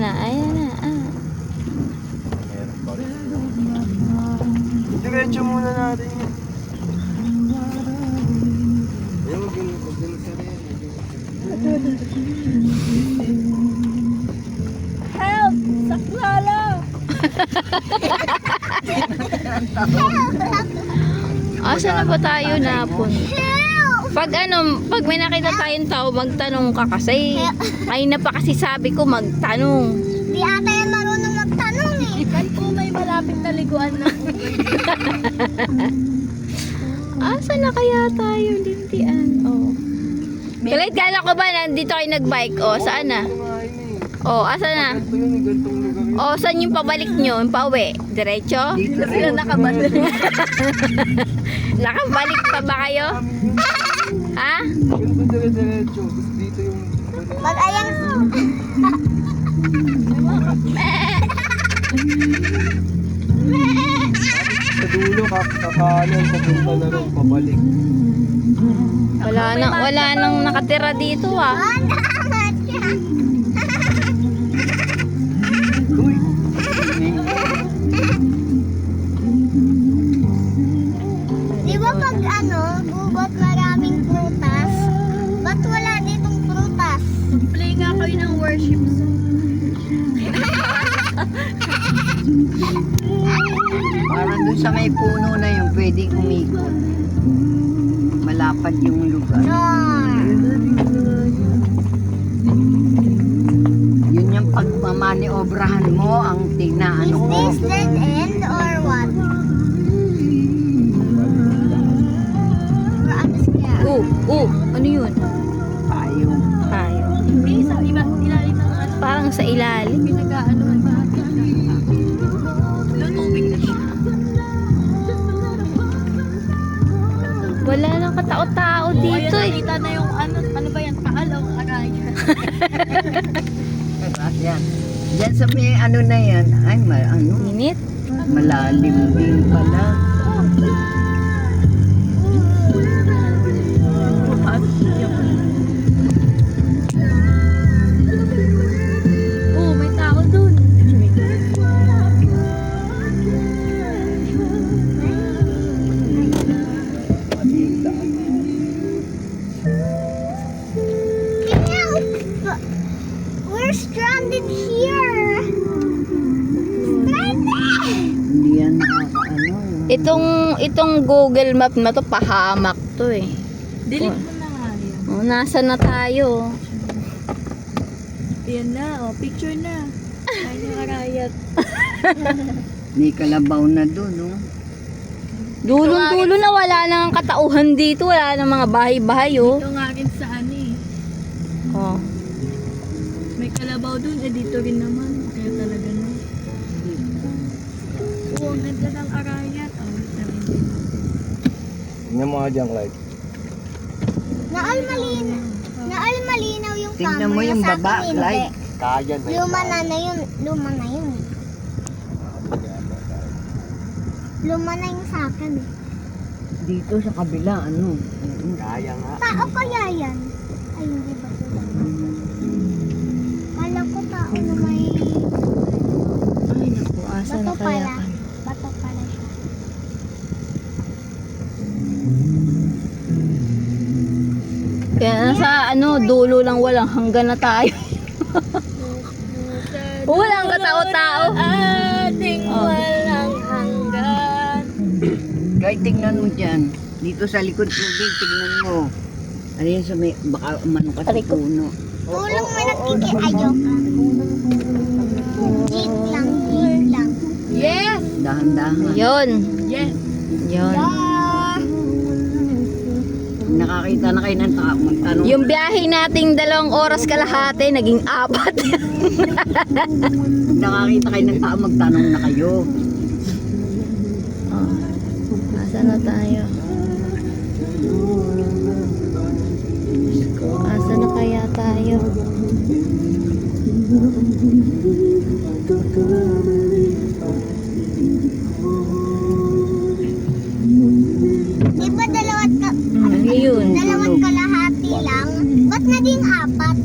na. Ayan na. Diretso muna natin yun. Ayun, maging sa rin. Help! Saklala! Asa na ba tayo napon? Pag may nakita tayong tao, magtanong ka kasi. Ay na pa kasi sabi ko magtanong. Di ata yan marunong magtanong eh. Kan po may malapit na liguan na. Asa na kaya tayo lintian? Oh. Kalit kala ko ba nandito kayo nagbike? Oh, saan na? Oh, asa na? Ganito yun, gantong lugar yun. Oh, saan yung pabalik nyo? Yung pauwi? Diretso? Dito sila nakabalik. Nakabalik pa ba kayo? Ha? Ganito dire-diretso. Tapos dito yung... Mag-ayang Sa dulo, kakanan, papunta na rin, pabalik. Wala nang nakatira dito ah. Uy! Di ba pag gubat maraming prutas? Ba't wala ditong prutas? Play nga kayo ng worship song. Parang dun sa may puno na yun, pwedeng umikot. Malapad yung lugar. Yun yung pagmamani-obrahan mo, ang tignan Is ko. this dead end or what? Or ano siya? Ano yun? Tayo. Tayo. Hindi, sa ilalim ng ano. Parang sa ilalim. Pinag-ano, lutubig na siya. Wala nang katao-tao dito eh. Nakita na yung ano ba yan? Paalaw, araya. At yan. Diyan sa may ano na yan, ay Init. malalim din pala. Oh, may tao dun. We're stranded here. Stranded! Hindi yan nakakaano. Itong Google Map na to, pahamak to eh. Delete mo na nga yan. Oh, nasa na tayo? Yan na, oh, picture na. Ay, yung arayat. May kalabaw na dun, no? Dulong-dulo na wala nang katauhan dito. Wala nang mga bahay-bahay oh. Ito nga rin sa ano eh. Oh. May kalabaw dun, eh dito rin naman. Kaya talaga na. Oo, ang ganda ng arayat. Oh, wait na rin din. Tingnan mo nga dyan, Clyde. Naalmalinaw yung camera. Tingnan mo yung sa baba, akin, Clyde. hindi. Kaya na Luma na yun. Luma na yung sa akin eh. Dito sa kabila, ano? Kaya nga. Tao kaya yan? Ay, hindi ba ito? Kala ko tao na may... Ay naku, asa na Bato kaya pala. kayo? Bato pala siya. Kaya nasa dulo lang walang hanggan na tayo. Walang katao-tao. Ating Oh. walang hanggan. Kahit tingnan mo dyan, dito sa likod tubig, tingnan mo. Ano yan sa may, baka umano ka sa Aliko. puno. Tulong mo nakikiayo ka. Jeep lang, jeep lang. Yes! Dahan-dahan. Yun. Yes! Yun. Nakakita na kayo ng tao, magtanong. Yung biyahe nating 2 oras kalahati, naging 4. Nakakita kayo ng tao, magtanong na kayo. Oh. Asa na tayo? Asa na kaya tayo? Di ba Ano yun? dalawat kalahati lang? Ba't naging 4?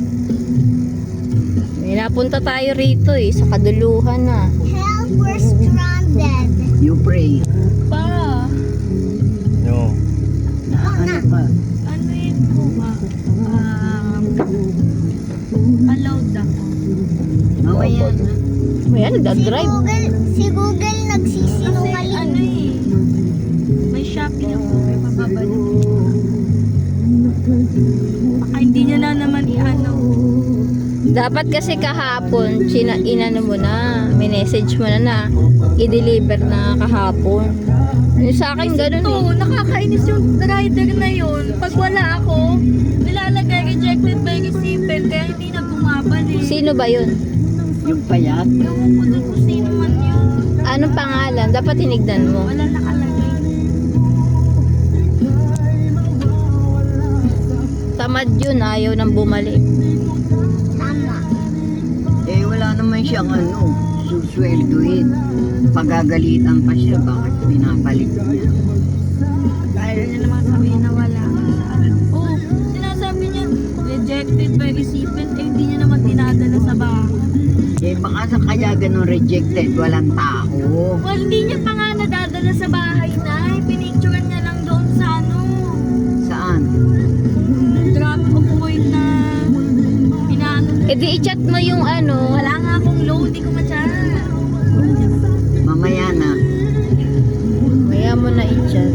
May papunta tayo rito eh, sa kaduluhan na. Help, we're stranded. You pray. No. Ano ka? Ano yun po ba? Allowed ako. Mamaya na. Ayan, nagdadrive. Si Google Kasi ano nagsisinungaling. eh. May Shopee ako. May pababalik. Baka hindi niya na naman i-ano. Dapat kasi kahapon, inano mo na, minessage mo na i-deliver na kahapon. Yung sa akin ganun Ito, eh. nakakainis yung rider na yun. Pag wala ako, nilalagay rejected by recipient. Kaya hindi na bumabalik. Sino ba yun? Yung payat. Ewan ko dun kung sino man yun. Anong pangalan? Dapat tinignan mo. Wala nakalagay. Tamad yun, ayaw nang bumalik. Tama. Eh, wala naman siyang ano, susweldoin. Pagagalitan pa siya, bakit pinapalik niya? Ayaw niya naman sabihin na wala. Oo, sinasabi niya, rejected by recipient. Eh, hindi niya naman tinadala sa bahay. Eh, baka sa kaya ganun rejected, walang tao. Well, hindi niya pa nga nadadala sa bahay na. Pinicturean niya lang doon sa ano. Saan? Drop off point na pinaano. E di i-chat mo yung ano. Wala nga akong load, di ko matyahan. Mamaya na. Maya mo na i-chat.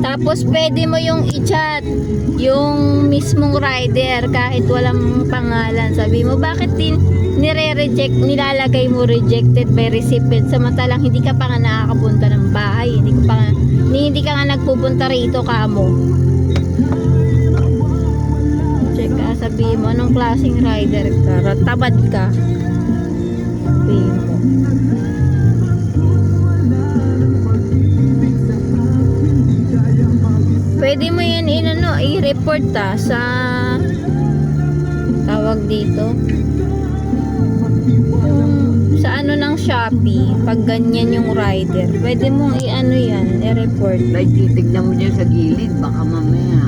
Tapos pwede mo yung i-chat yung mismong rider kahit walang pangalan. Sabi mo, bakit nire-reject, nilalagay mo rejected by recipient samantalang hindi ka pa nga nakakapunta ng bahay. Hindi ka nga nagpupunta rito kamo. Check ka, sabihin mo, anong klaseng rider ka? Tamad ka. Sabihin mo. Pwede mo yan i-report sa tawag dito. Sa ano ng Shopee, pag ganyan yung rider, pwede mong i-ano yan, i-report. Like, titignan mo dyan sa gilid, baka mamaya.